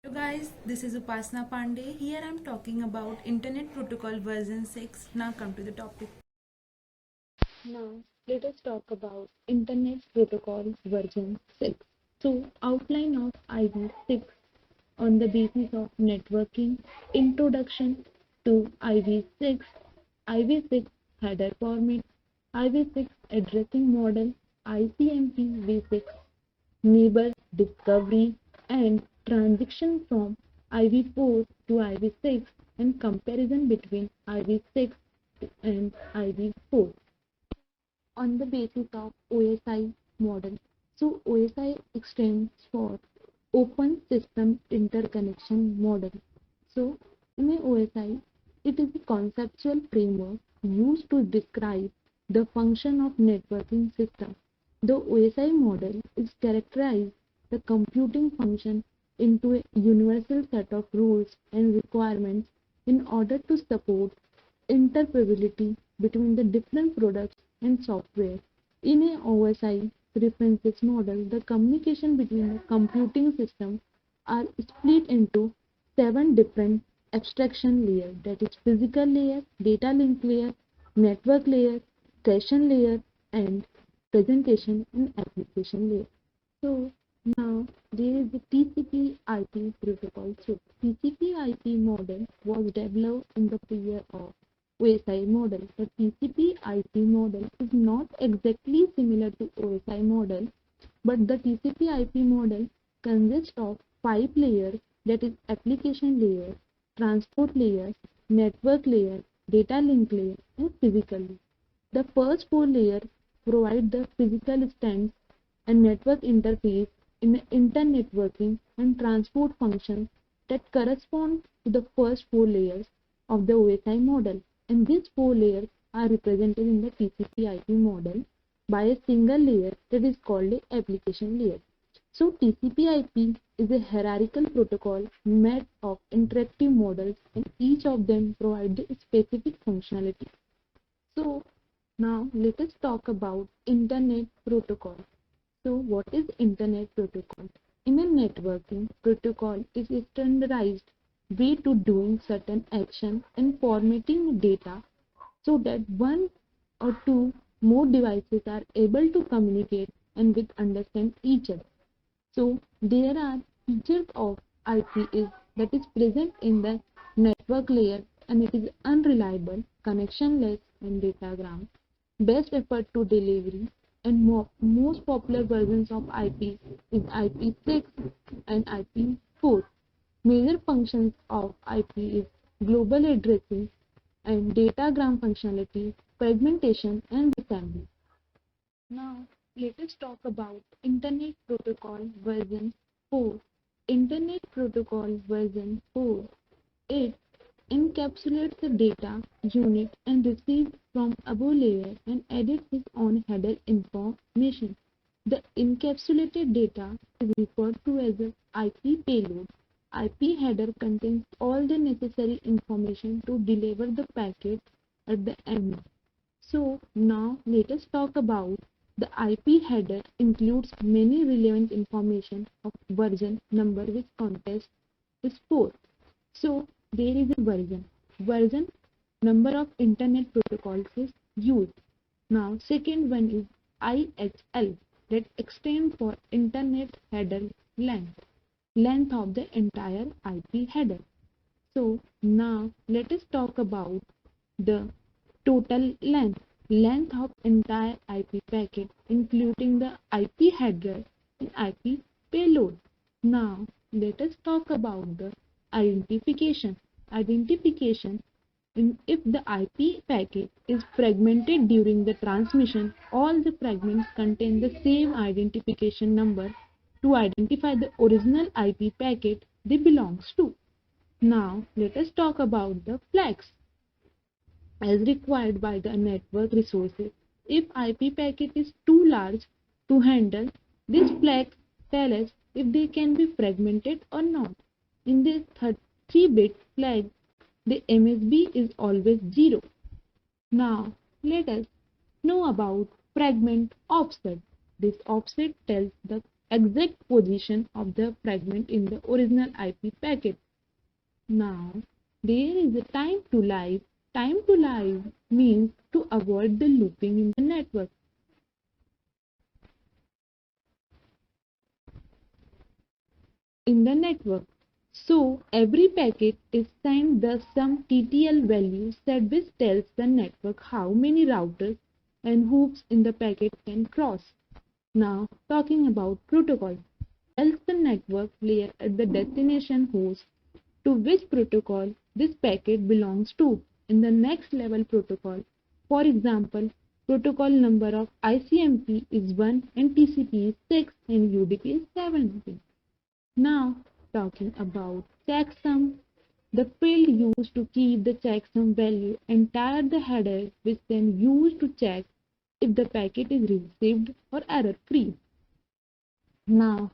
Hello guys, this is Upasana Pandey. Here I'm talking about Internet Protocol version 6. Now come to the topic. Now, let us talk about Internet Protocol version 6. So, outline of IPv6 on the basis of networking, introduction to IPv6, IPv6 header format, IPv6 addressing model, ICMP-v6 neighbor discovery, and transition from IPv4 to IPv6 and comparison between IPv6 and IPv4 on the basis of OSI model. So OSI stands for Open System Interconnection Model. So in a OSI, it is a conceptual framework used to describe the function of networking system. The OSI model is characterized the computing function into a universal set of rules and requirements in order to support interoperability between the different products and software. In a OSI references model, the communication between the computing systems are split into 7 different abstraction layers, that is physical layer, data link layer, network layer, session layer, and presentation and application layer. So now there is the TCP/IP protocol. So TCP/IP model was developed in the year of OSI model. The TCP/IP model is not exactly similar to OSI model, but the TCP/IP model consists of 5 layers, that is application layer, transport layer, network layer, data link layer, and physical layer. The first 4 layers provide the physical stance and network interface in internetworking and transport functions that correspond to the first 4 layers of the OSI model. And these 4 layers are represented in the TCP/IP model by a single layer that is called a application layer. So TCP/IP is a hierarchical protocol made of interactive models, and each of them provides a specific functionality. So now let us talk about Internet Protocol. So what is Internet Protocol? In a networking, protocol is a standardized way to doing certain action and formatting data so that one or two more devices are able to communicate and with understand each other. So there are features of IP is that is present in the network layer, and it is unreliable, connectionless, and datagram. Best effort to delivery, and most popular versions of IP is IP6 and IP4. Major functions of IP is global addressing and datagram functionality, fragmentation, and assembly. Now, let us talk about Internet Protocol version 4. Internet Protocol version 4. It encapsulates the data unit and received from above layer and edits its own header information. The encapsulated data is referred to as an IP payload. IP header contains all the necessary information to deliver the packet at the end. So now let us talk about the IP header includes many relevant information of version number which context is 4. So there is a version number of internet protocols is used. Now second one is IHL, that extend for internet header length of the entire IP header. So now let us talk about the total length of entire IP packet including the IP header and IP payload. Now let us talk about the identification. If the IP packet is fragmented during the transmission, all the fragments contain the same identification number to identify the original IP packet they belongs to. Now let us talk about the flags as required by the network resources. If IP packet is too large to handle, these flags tell us if they can be fragmented or not. In the 3-bit flag, the MSB is always 0. Now let us know about fragment offset. This offset tells the exact position of the fragment in the original IP packet. Now, there is a time to live. Time to live means to avoid the looping in the network. So every packet is sent the some TTL value set which tells the network how many routers and hoops in the packet can cross. Now talking about protocol. Tells the network layer at the destination host to which protocol this packet belongs to in the next level protocol. For example, protocol number of ICMP is 1 and TCP is 6 and UDP is 17. Now, talking about checksum, the field used to keep the checksum value entire the header which then used to check if the packet is received or error free. Now,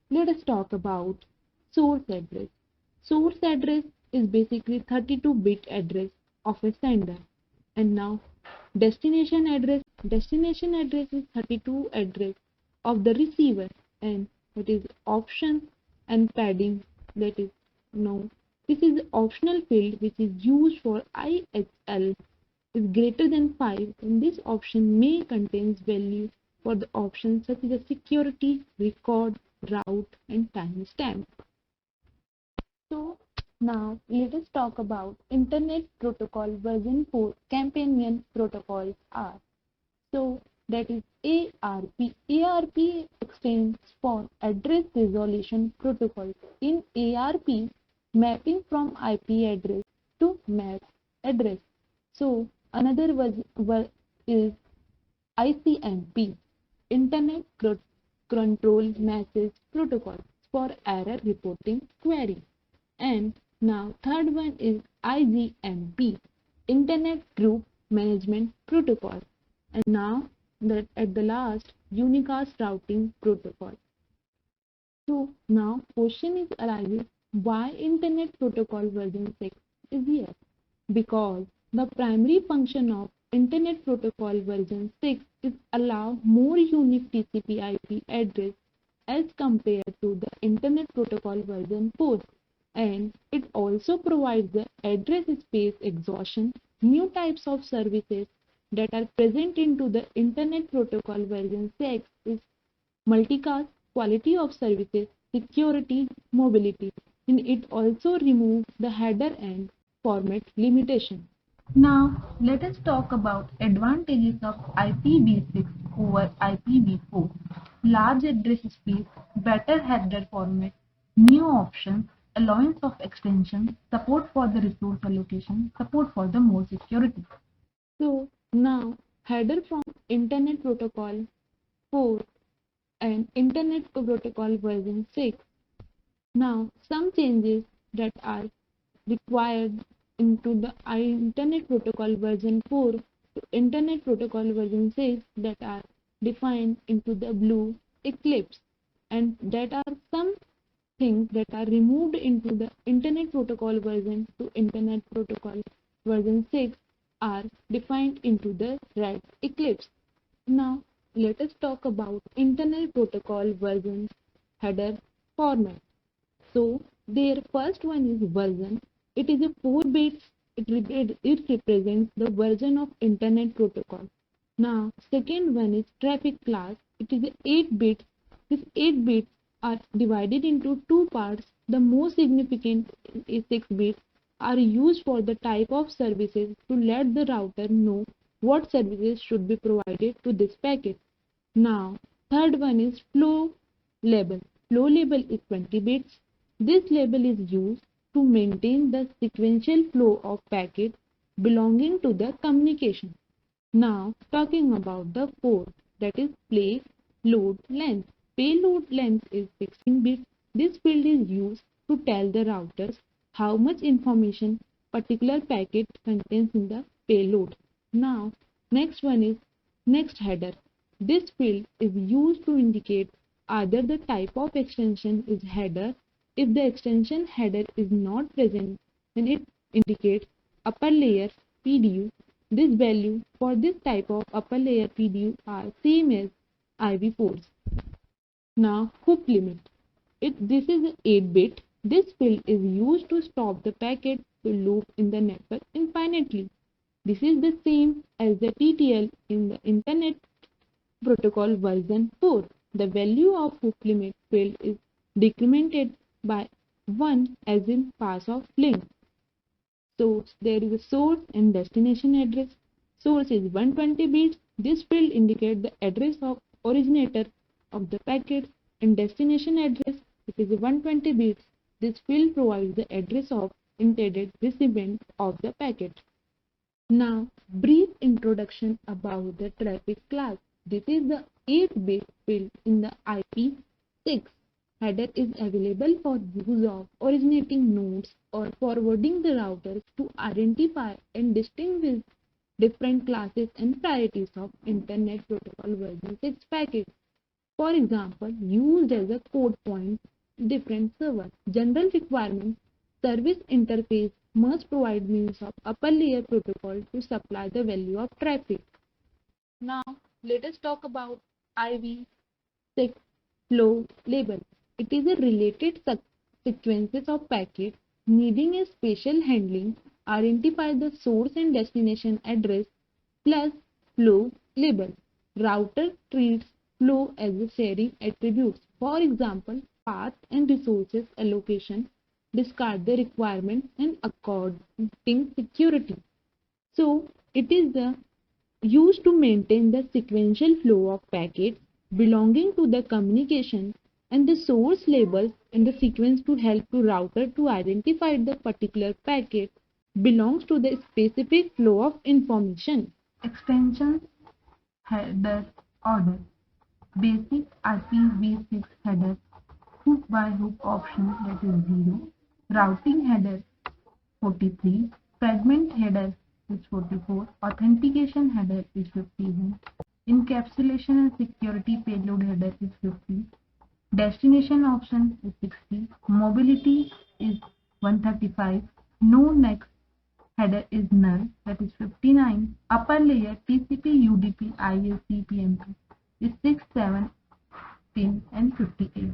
let us talk about source address. Source address is basically 32-bit address of a sender. And now destination address. Destination address is 32 address of the receiver and it is option and padding that is no. This is optional field which is used for IHL is greater than 5 and this option may contains value for the options such as security, record, route and timestamp. So now let us talk about Internet Protocol version 4 companion protocols are. So that is ARP. ARP stands for Address Resolution Protocol. In ARP, mapping from IP address to MAC address. So another is ICMP, Internet Control Message Protocol for error reporting query. And now third one is IGMP, Internet Group Management Protocol. And now that at the last, Unicast Routing Protocol. So now question is arises why Internet Protocol version 6 is here? Because the primary function of Internet Protocol version 6 is allow more unique TCP IP address as compared to the Internet Protocol version 4 and it also provides the address space exhaustion, new types of services that are present into the Internet Protocol version 6 is multicast, quality of services, security, mobility, and it also removes the header and format limitation. Now, let us talk about advantages of IPv6 over IPv4. Large address space, better header format, new options, allowance of extension, support for the resource allocation, support for the more security. So, now header from Internet Protocol 4 and Internet Protocol version 6. Now, some changes that are required into the Internet Protocol version 4 to Internet Protocol version 6 that are defined into the blue Eclipse and that are some things that are removed into the Internet Protocol version to Internet Protocol version 6 are defined into the red Eclipse. Now let us talk about Internet Protocol version header format. So their first one is version. It is a 4 bits. It represents the version of Internet Protocol. Now second one is traffic class. It is a 8 bits. These 8 bits are divided into two parts. The most significant is 6 bits are used for the type of services to let the router know what services should be provided to this packet. Now third one is flow label. Flow label is 20 bits. This label is used to maintain the sequential flow of packets belonging to the communication. Now talking about the fourth, that is payload length. Payload length is 16 bits. This field is used to tell the routers how much information particular packet contains in the payload. Now next one is next header. This field is used to indicate either the type of extension is header. If the extension header is not present, then it indicates upper layer PDU. This value for this type of upper layer PDU are same as IPv4's. Now, hoop limit. This is 8-bit. This field is used to stop the packet to loop in the network infinitely. This is the same as the TTL in the Internet Protocol version 4. The value of hoop limit field is decremented by 1 as in pass of link. So there is a source and destination address. Source is 120 bits. This field indicates the address of originator of the packet, and destination address, it is 120 bits. This field provides the address of intended recipient of the packet. Now, brief introduction about the traffic class. This is the 8-bit field in the IP6. Header is available for use of originating nodes or forwarding the routers to identify and distinguish different classes and priorities of Internet Protocol version 6 packets. For example, used as a code point different server. General requirement: service interface must provide means of upper layer protocol to supply the value of traffic. Now, let us talk about IPv6 flow label. It is a related sequences of packets needing a special handling, identify the source and destination address plus flow label. Router treats flow as a sharing attributes. For example, path and resources allocation, discard the requirement and according security. So it is the used to maintain the sequential flow of packets belonging to the communication, and the source labels and the sequence to help to router to identify the particular packet belongs to the specific flow of information. Extensions header order. Basic IPv6 header hook by hook option, that is 0. Routing header 43. Fragment header is 44. Authentication header is 51. Encapsulation and security payload header is 50. Destination option is 60. Mobility is 135. No next header is null, that is 59. Upper layer TCP UDP ISP PMP is 6, 7, 10 and 58.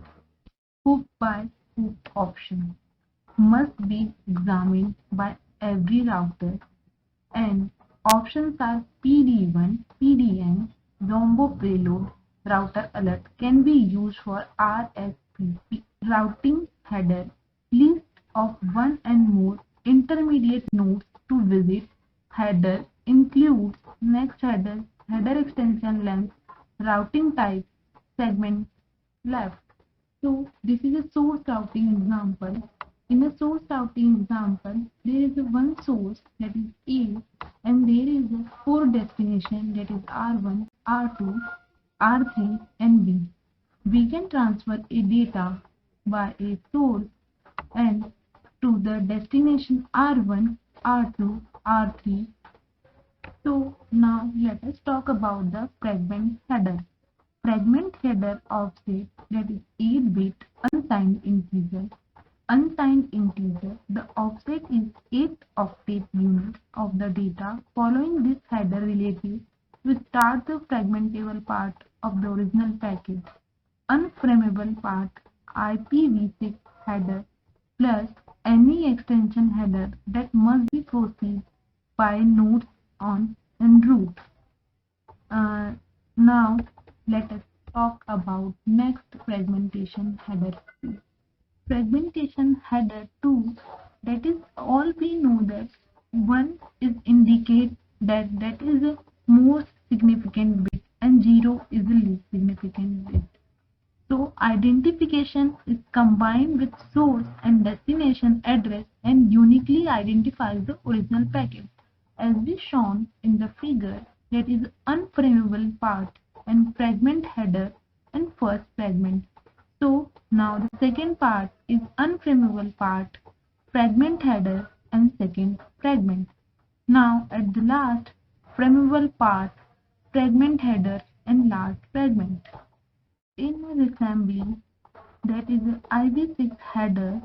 Hook by hook option must be examined by every router, and options are PD1, PDN, Zombo payload, router alert can be used for RSPP. Routing header: list of one and more intermediate nodes to visit. Header includes next header, header extension length, routing type, segment left. So this is a source routing example. In a source routing example, there is a one source, that is A, and there is a four destination, that is R1, R2, R3 and B. We can transfer a data by a source and to the destination R1, R2, R3. So now let us talk about the fragment header. Fragment header offset, that is 8-bit unsigned integer. Unsigned integer, the offset is 8 octet units of the data. Following this header relative, we start the fragmentable part of the original packet. Unframeable part, IPv6 header plus any extension header that must be processed by nodes on en route. Now let us talk about next fragmentation header 2. Fragmentation header 2, that is all we know that 1 is indicate that is a most significant bit and 0 is the least significant bit. So identification is combined with source and destination address and uniquely identifies the original packet. As we shown in the figure, there is unframeable part and fragment header and first fragment. So now the second part is unframeable part, fragment header and second fragment. Now at the last, frameable part, fragment header and last fragment. In an assembly, that is IPv6 header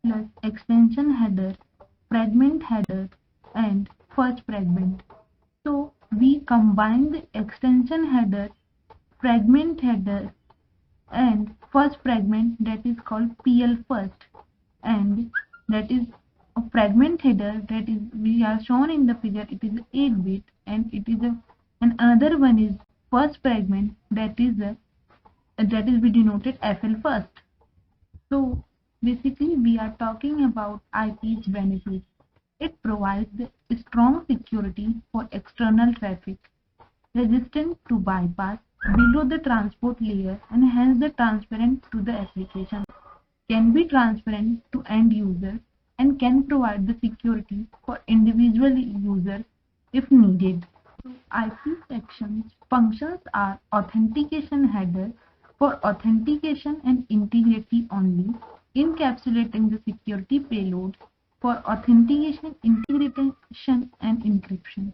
plus extension header, fragment header and first fragment. So we combine the extension header, fragment header and first fragment that is called PL first, and that is a fragment header that is we are shown in the figure. It is 8 bit, and it is and another one is first fragment that is we denoted FL first. So basically we are talking about IP's benefits. It provides the strong security for external traffic, resistant to bypass below the transport layer, and hence the transparent to the application, can be transparent to end users, and can provide the security for individual users if needed. IP sections functions are authentication header for authentication and integrity only, encapsulating the security payloads for authentication, integration, and encryption.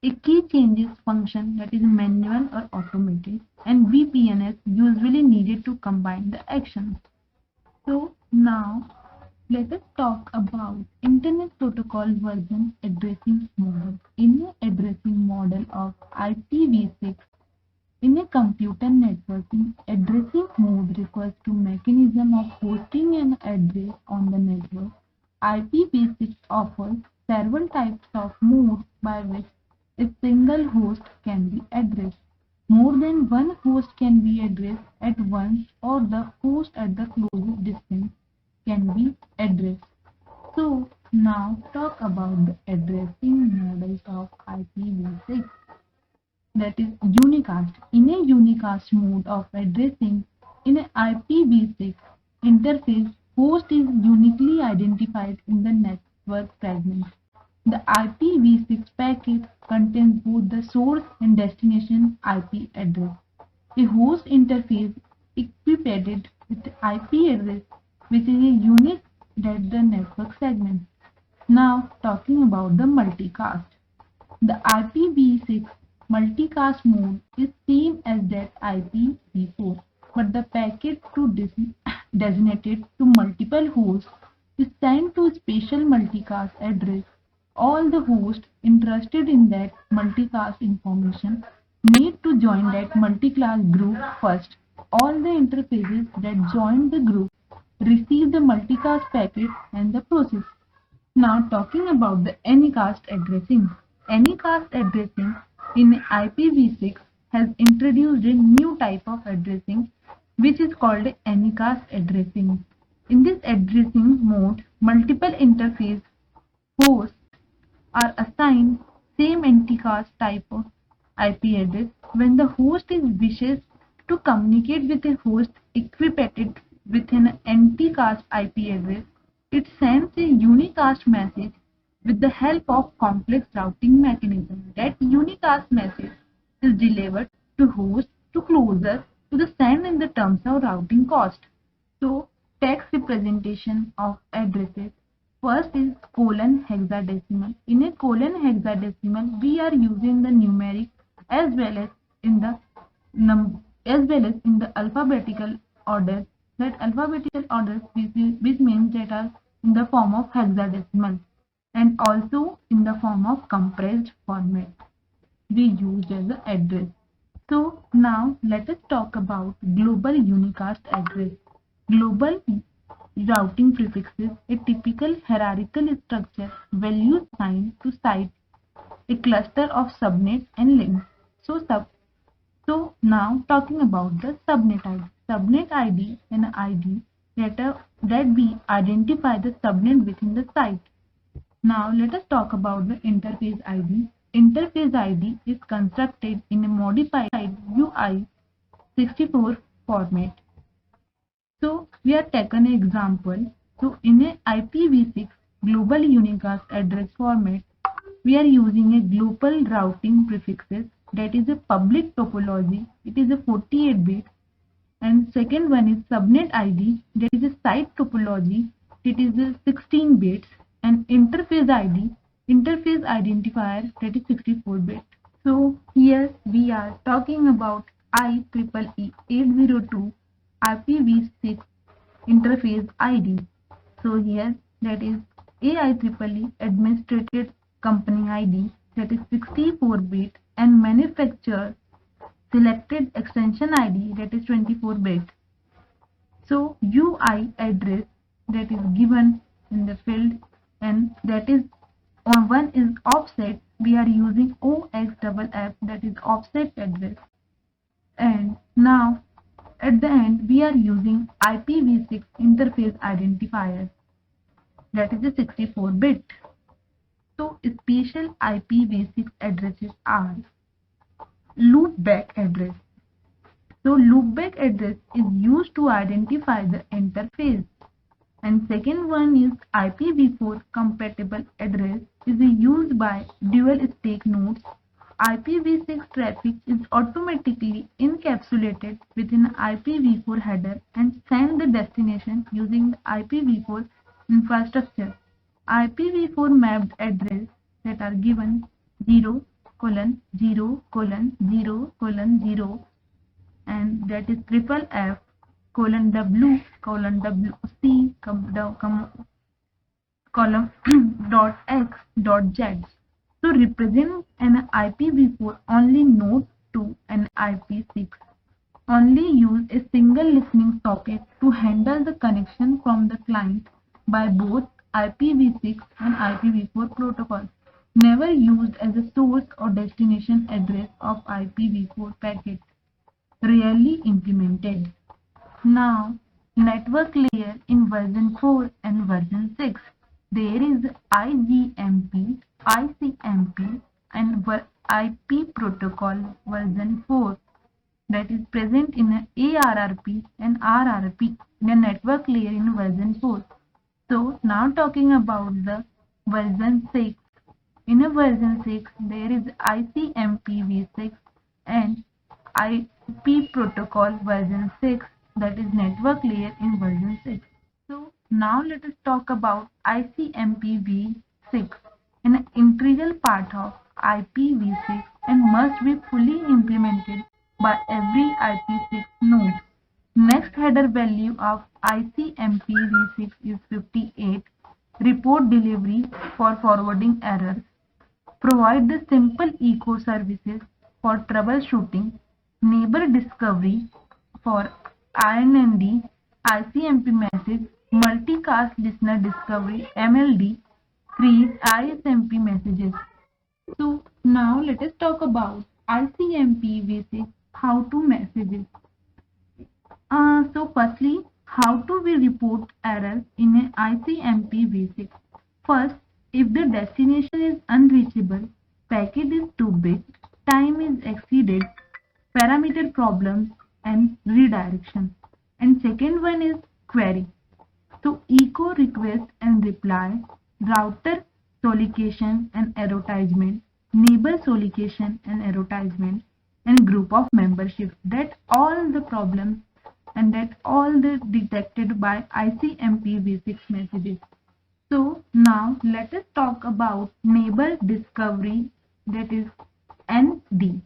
A key changes function that is manual or automated, and VPNs usually needed to combine the actions. So now let us talk about Internet Protocol version addressing model. In the addressing model of IPv6, in a computer networking, addressing mode refers to mechanism of hosting an address on the network. IPv6 offers several types of modes by which a single host can be addressed. More than one host can be addressed at once, or the host at the closest distance can be addressed. So now talk about the addressing models of IPv6, that is unicast. In a unicast mode of addressing, in an IPv6 interface, host is uniquely identified in the network fragment. The IPv6 packet contains both the source and destination IP address. A host interface equipped with the IP address, which is a unit that the network segment. Now talking about the multicast. The IPv6 multicast mode is same as that IPv4, but the packet to designated to multiple hosts is sent to special multicast address. All the hosts interested in that multicast information need to join that multicast group first. All the interfaces that join the group receive the multicast packet and the process. Now talking about the anycast addressing. Anycast addressing in IPv6 has introduced a new type of addressing, which is called anycast addressing. In this addressing mode, multiple interface hosts are assigned same anticast type of IP address. When the host is wishes to communicate with a host equipped with an anticast IP address, it sends a unicast message with the help of complex routing mechanism. That unicast message is delivered to host to closer to the send in the terms of routing cost. So text representation of addresses. First is colon hexadecimal. In a colon hexadecimal, we are using the numeric as well as in the alphabetical order. That alphabetical orders which means that are in the form of hexadecimal, and also in the form of compressed format we use as the address. So now let us talk about global unicast address. Global routing prefixes a typical hierarchical structure, values assigned to site, a cluster of subnets and links. So now talking about the subnet ID. Subnet ID and ID that we identify the subnet within the site. Now let us talk about the interface ID. Interface ID is constructed in a modified UI64 format. So we are taken an example. So in a IPv6 global unicast address format, we are using a global routing prefixes, that is a public topology. It is a 48 bit, and second one is subnet ID, that is a site topology. It is a 16 bits, and interface ID, interface identifier, that is 64 bit. So here we are talking about IEEE 802 IPv6 interface ID. So here that is IEEE administrated company ID, that is 64 bit, and manufacturer selected extension ID, that is 24 bit. So UI address that is given in the field, and that is on one is offset. We are using OXFF, that is offset address. And now at the end we are using IPv6 interface identifier, that is a 64-bit. So special IPv6 addresses are loopback address. So loopback address is used to identify the interface. And second one is IPv4 compatible address is used by dual stack nodes. IPv6 traffic is automatically encapsulated within IPv4 header and send the destination using the IPv4 infrastructure. IPv4 mapped address that are given 0:0:0:0 and that is triple F :W::WC column dot X dot Z. So represent an IPv4 only node to an IP6. Only use a single listening socket to handle the connection from the client by both IPv6 and IPv4 protocols. Never used as a source or destination address of IPv4 packets. Rarely implemented. Now, network layer in version 4 and version 6. There is IGMP, ICMP and IP protocol version 4 that is present in ARRP and RRP, the network layer in version 4. So now talking about the version 6. In a version 6 there is ICMPv6 and IP protocol version 6, that is network layer in version 6. So now let us talk about ICMPv6, an integral part of IPv6 and must be fully implemented by every IP6 node. Next header value of ICMPv6 is 58. Report delivery for forwarding errors. Provide the simple echo services for troubleshooting. Neighbor discovery for INND, ICMP message, multicast listener discovery, MLD, create ISMP messages. So now let us talk about ICMPv6 how to messages. So firstly, how do we report errors in an ICMPv6? First, if the destination is unreachable, packet is too big, time is exceeded, parameter problems and redirection. And second one is query. So echo request and reply, router solicitation and advertisement, neighbor solicitation and advertisement, and group of membership. That all the problems and that all the detected by ICMPv6 messages. So now let us talk about neighbor discovery, that is ND.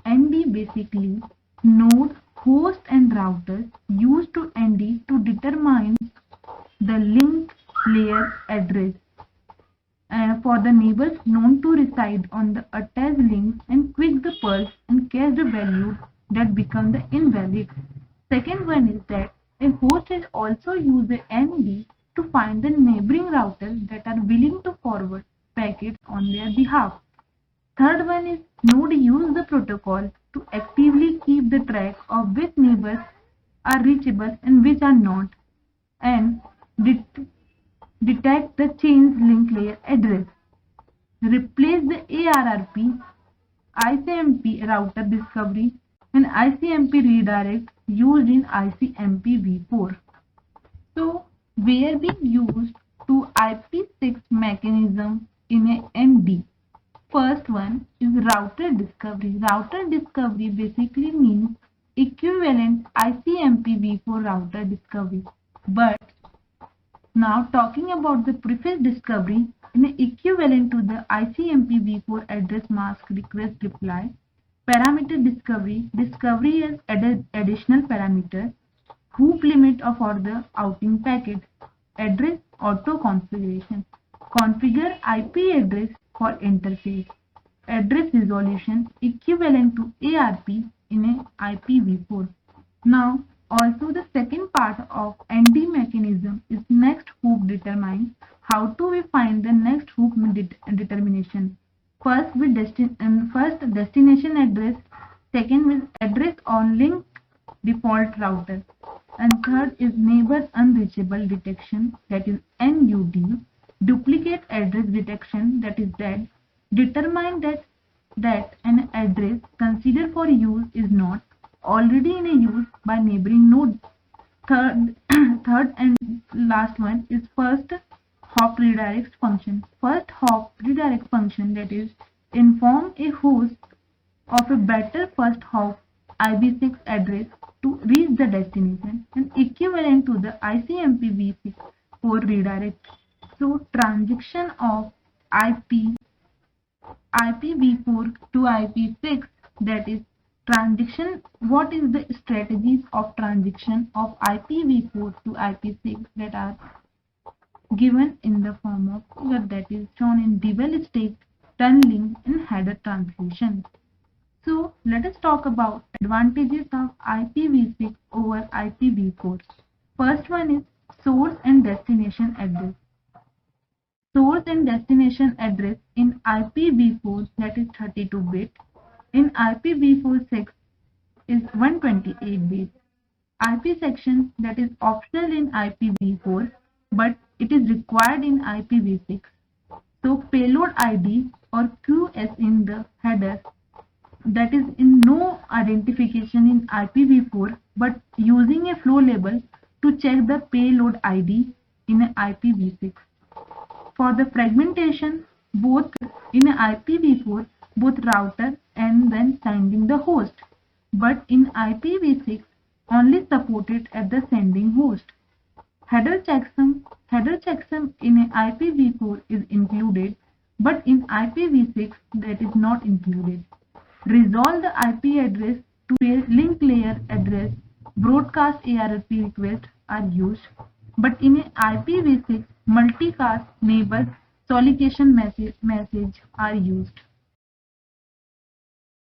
ND basically node, host and routers used to ND to determine the link layer address for the neighbors known to reside on the attached links and quick the pulse and cache the value that become the invalid. Second one is that a host is also use the ND to find the neighboring routers that are willing to forward packets on their behalf. Third one is node use the protocol to actively keep the track of which neighbors are reachable and which are not, and detect the change link layer address. Replace the ARRP, ICMP router discovery and ICMP redirect used in ICMPv4. So where we used to IP6 mechanism in a ND. First one is router discovery. Router discovery basically means equivalent ICMPv4 router discovery. But now talking about the prefix discovery in equivalent to the ICMPv4 address mask request reply. Parameter discovery. Discovery as additional parameter. Hoop limit for the outing packet. Address auto configuration. Configure IP address for interface. Address resolution equivalent to ARP in a IPv4. Now Also, the second part of ND mechanism is next hoop determines. How do we find the next hoop determination? First with first destination address, second with address on link default router, and third is neighbor unreachable detection, that is NUD, duplicate address detection, that is DAD, determine that an address considered for use is not already in a use by neighboring node. Third, third and last one is first hop redirect function. First hop redirect function, that is inform a host of a better first hop IPv6 address to reach the destination and equivalent to the ICMP v6 redirect. So transition of IPv4 to IP6, that is transition. What is the strategies of transition of IPv4 to IP6 that are given in the form of figure, that is shown in dual stack, tunneling and header translation. So let us talk about advantages of IPv6 over IPv4. First one is source and destination address. Source and destination address in IPv4, that is 32-bit. In IPv4 is 128-bit. IP section, that is optional in IPv4 but it is required in IPv6. So payload ID or QS in the header, that is in no identification in IPv4 but using a flow label to check the payload ID in IPv6. For the fragmentation, both in IPv4, both router and then sending the host, but in IPv6 only supported at the sending host. Header checksum in IPv4 is included, but in IPv6 that is not included. Resolve the IP address to a link layer address. Broadcast ARP requests are used, but in IPv6 multicast neighbor solicitation message are used.